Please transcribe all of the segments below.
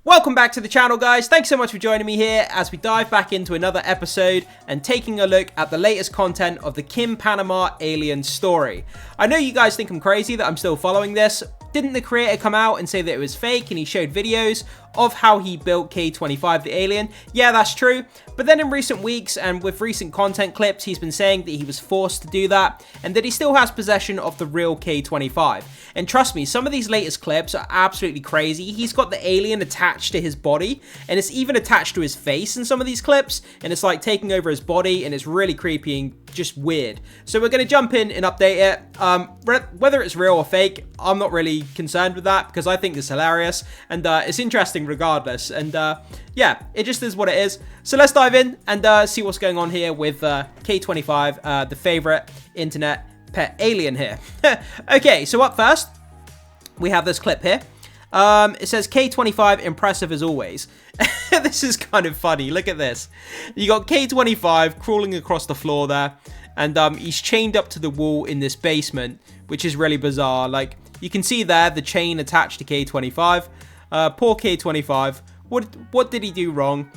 Welcome back to the channel, guys. Thanks so much for joining me here as we dive back into another episode and taking a look at the latest content of the Panama Alien story. I know you guys think I'm crazy that I'm still following this. Didn't the creator come out and say that it was fake and he showed videos of how he built K-25 the alien? Yeah, that's true. But then in recent weeks and with recent content clips, he's been saying that he was forced to do that and that he still has possession of the real K-25. And trust me, some of these latest clips are absolutely crazy. He's got the alien attached to his body and it's even attached to his face in some of these clips, and it's like taking over his body, and it's really creepy and just weird. So we're going to jump in and update it. Whether it's real or fake, I'm not really concerned with that because I think it's hilarious and it's interesting regardless. And yeah, it just is what it is. So let's dive in and see what's going on here with K-25, the favorite internet pet alien here. Okay, so up first, we have this clip here. It says K-25 impressive as always. This is kind of funny. Look at this. You got K-25 crawling across the floor there, and he's chained up to the wall in this basement, which is really bizarre. Like, you can see there the chain attached to K-25. Poor K-25. What did he do wrong?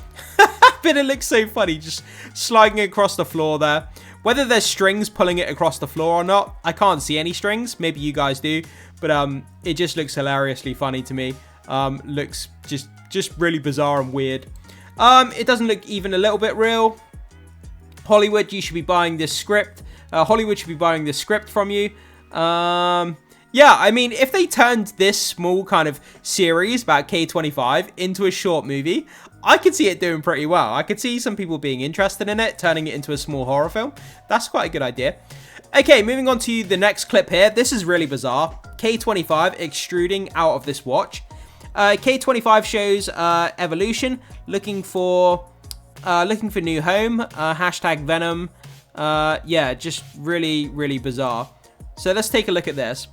But it looks so funny, just sliding across the floor there. Whether there's strings pulling it across the floor or not, I can't see any strings. Maybe you guys do, but it just looks hilariously funny to me. Looks just really bizarre and weird. It doesn't look even a little bit real. Hollywood, you should be buying this script. Hollywood should be buying this script from you. Yeah, I mean, if they turned this small kind of series about K-25 into a short movie, I could see it doing pretty well. I could see some people being interested in it, turning it into a small horror film. That's quite a good idea. Okay, moving on to the next clip here. This is really bizarre. K-25 extruding out of this watch. K-25 shows evolution, looking for new home. Hashtag Venom. Yeah, just really bizarre. So let's take a look at this.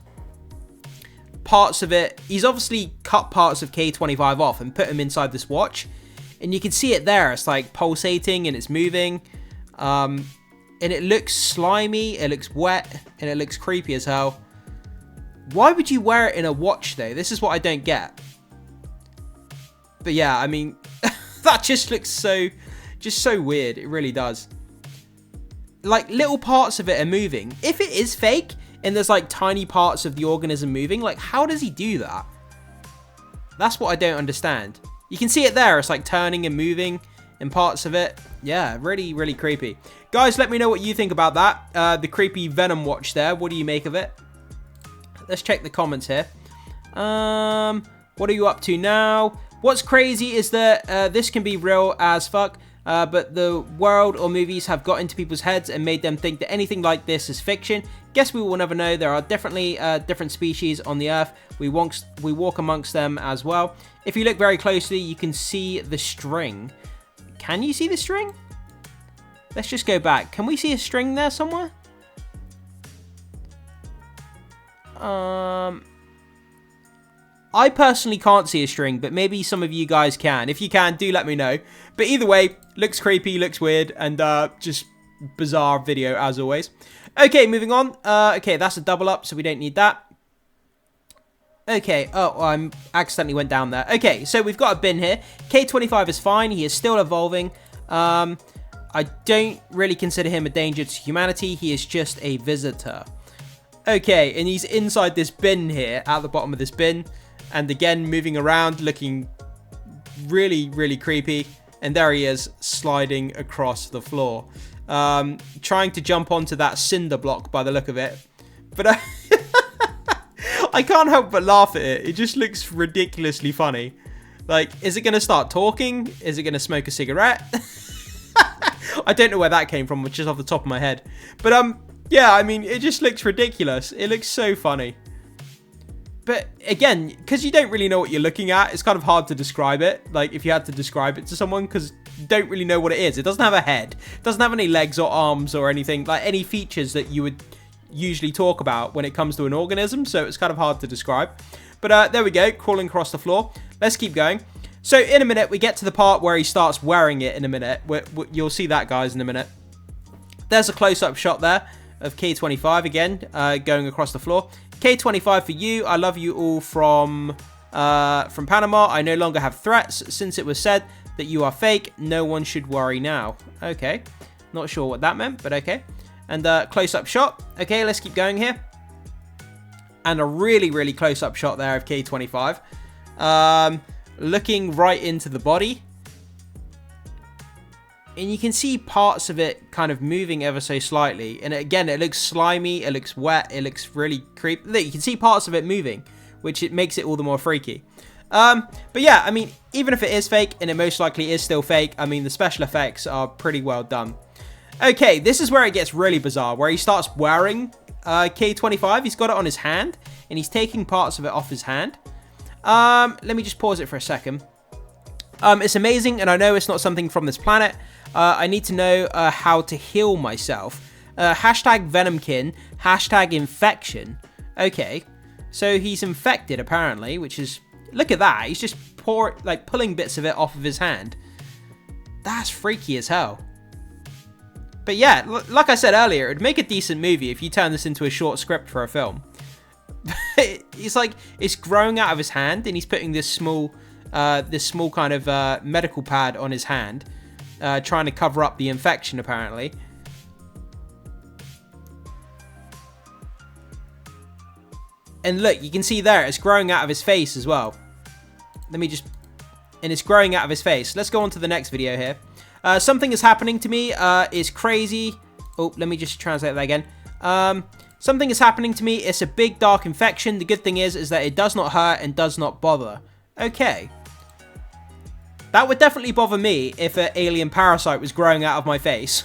Parts of it, he's obviously cut parts of K-25 off and put them inside this watch, and you can see it there. It's like pulsating and it's moving, and it looks slimy, it looks wet, and it looks creepy as hell. Why would you wear it in a watch though? This is what I don't get. But yeah, I mean, that just looks so weird. It really does. Like, little parts of it are moving. If it is fake and there's like tiny parts of the organism moving, like, how does he do that? That's what I don't understand. You can see it there. It's like turning and moving in parts of it. Yeah, really creepy. Guys, let me know what you think about that. The creepy Venom watch there. What do you make of it? Let's check the comments here. What are you up to now? What's crazy is that this can be real as fuck. But the world or movies have got into people's heads and made them think that anything like this is fiction. Guess we will never know. There are definitely different species on the earth. We walk amongst them as well. If you look very closely, you can see the string. Can you see the string? Let's just go back. Can we see a string there somewhere? I personally can't see a string, but maybe some of you guys can. If you can, do let me know. But either way, looks creepy, looks weird, and just bizarre video as always. Okay, moving on. Okay, that's a double up, so we don't need that. Okay, oh, I accidentally went down there. Okay, so we've got a bin here. K-25 is fine. He is still evolving. I don't really consider him a danger to humanity. He is just a visitor. Okay, and he's inside this bin here, at the bottom of this bin. And again, moving around, looking really creepy. And there he is, sliding across the floor. Trying to jump onto that cinder block by the look of it. But I can't help but laugh at it. It just looks ridiculously funny. Like, is it going to start talking? Is it going to smoke a cigarette? I don't know where that came from, which is off the top of my head. But yeah, I mean, it just looks ridiculous. It looks so funny. But again, because you don't really know what you're looking at, it's kind of hard to describe it. Like, if you had to describe it to someone, because you don't really know what it is. It doesn't have a head. It doesn't have any legs or arms or anything. Like, any features that you would usually talk about when it comes to an organism. So it's kind of hard to describe. But there we go, crawling across the floor. Let's keep going. So in a minute, we get to the part where he starts wearing it in a minute. You'll see that, guys, in a minute. There's a close-up shot there of K-25 again, going across the floor. K-25 for you. I love you all from From Panama, I no longer have threats since it was said that you are fake. No one should worry now. Okay. Not sure what that meant, but okay. And close-up shot. Okay, let's keep going here. And a really, really close-up shot there of K25. Looking right into the body. And you can see parts of it kind of moving ever so slightly. And again, it looks slimy, it looks wet, it looks really creepy. Look, you can see parts of it moving, which it makes it all the more freaky. But yeah, I mean, even if it is fake, and it most likely is still fake, I mean, the special effects are pretty well done. Okay, this is where it gets really bizarre, where he starts wearing K25. He's got it on his hand, and he's taking parts of it off his hand. Let me just pause it for a second. It's amazing, and I know it's not something from this planet. I need to know how to heal myself. Hashtag Venomkin, hashtag infection. Okay, so he's infected apparently, which is, look at that. He's just pulling bits of it off of his hand. That's freaky as hell. But yeah, like I said earlier, it'd make a decent movie if you turn this into a short script for a film. It's like, it's growing out of his hand, and he's putting this small kind of medical pad on his hand, trying to cover up the infection apparently. And look, you can see there, it's growing out of his face as well. And it's growing out of his face. Let's go on to the next video here. Something is happening to me, is crazy. Oh, let me just translate that again. Something is happening to me. It's a big dark infection. The good thing is that it does not hurt and does not bother. Okay. That would definitely bother me if an alien parasite was growing out of my face.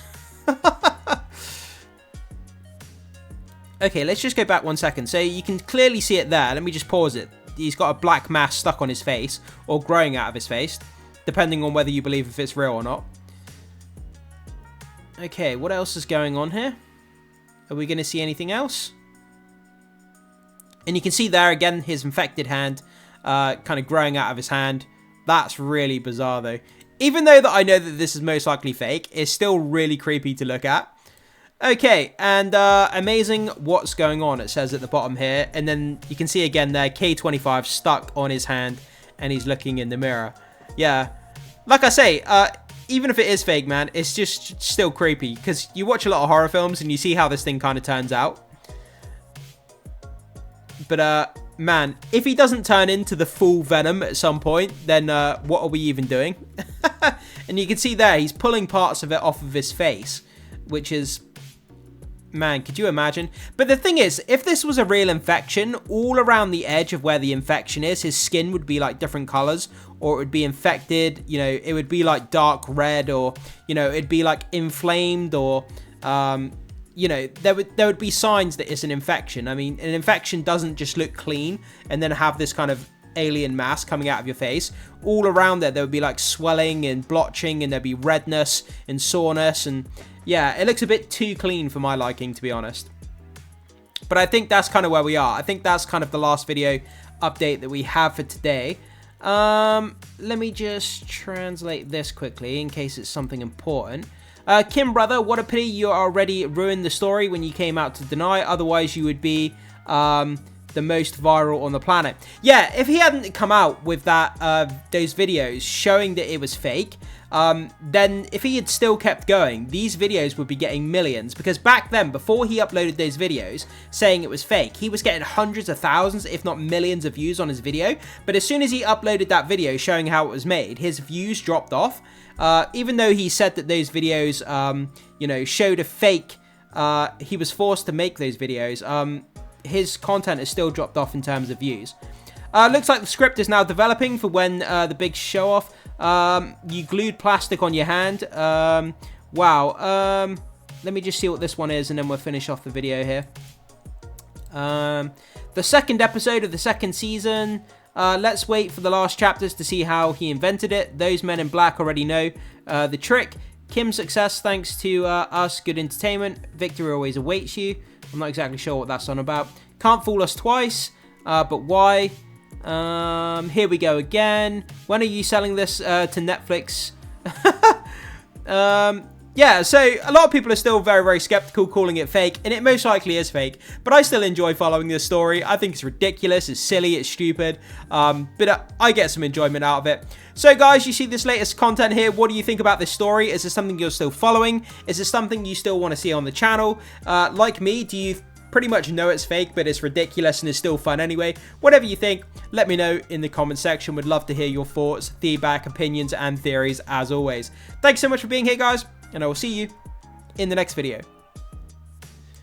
Okay, let's just go back 1 second. So you can clearly see it there. Let me just pause it. He's got a black mass stuck on his face, or growing out of his face, depending on whether you believe if it's real or not. Okay, what else is going on here? Are we going to see anything else? And you can see there again his infected hand kind of growing out of his hand. That's really bizarre though. Even though that I know that this is most likely fake, it's still really creepy to look at. Okay, and amazing what's going on, it says at the bottom here. And then you can see again there, K25 stuck on his hand, and he's looking in the mirror. Yeah, like I say, even if it is fake, man, it's just still creepy. Because you watch a lot of horror films, and you see how this thing kind of turns out. But, man, if he doesn't turn into the full Venom at some point, then what are we even doing? And you can see there, he's pulling parts of it off of his face, which is... Man, could you imagine? But the thing is, if this was a real infection, all around the edge of where the infection is, his skin would be like different colors, or it would be infected, you know, it would be like dark red, or, you know, it'd be like inflamed, or, you know, there would be signs that it's an infection. I mean, an infection doesn't just look clean and then have this kind of alien mass coming out of your face. All around there would be like swelling and blotching, and there'd be redness and soreness, and yeah, it looks a bit too clean for my liking, to be honest. But I think that's kind of where we are. I think that's kind of the last video update that we have for today. Let me just translate this quickly in case it's something important. Kim, brother, what a pity you already ruined the story when you came out to deny. Otherwise, you would be the most viral on the planet. Yeah, if he hadn't come out with that those videos showing that it was fake, then if he had still kept going, these videos would be getting millions. Because back then, before he uploaded those videos saying it was fake, he was getting hundreds of thousands, if not millions of views on his video. But as soon as he uploaded that video showing how it was made, his views dropped off. Even though he said that those videos, you know, showed a fake, he was forced to make those videos. His content has still dropped off in terms of views. Looks like the script is now developing for when the big show off. You glued plastic on your hand. Wow. Let me just see what this one is, and then we'll finish off the video here. The second episode of the second season. Let's wait for the last chapters to see how he invented it. Those men in black already know the trick. Kim's success thanks to us. Good entertainment. Victory always awaits you. I'm not exactly sure what that's on about. Can't fool us twice. But why? Here we go again. When are you selling this to Netflix? yeah, so a lot of people are still very, very skeptical, calling it fake, and it most likely is fake, but I still enjoy following this story. I think it's ridiculous, it's silly, it's stupid, but I get some enjoyment out of it. So guys, you see this latest content here. What do you think about this story? Is this something you're still following? Is this something you still want to see on the channel? Like me, do you pretty much know it's fake, but it's ridiculous and it's still fun anyway? Whatever you think, let me know in the comment section. Would love to hear your thoughts, feedback, opinions, and theories as always. Thanks so much for being here, guys, and I will see you in the next video.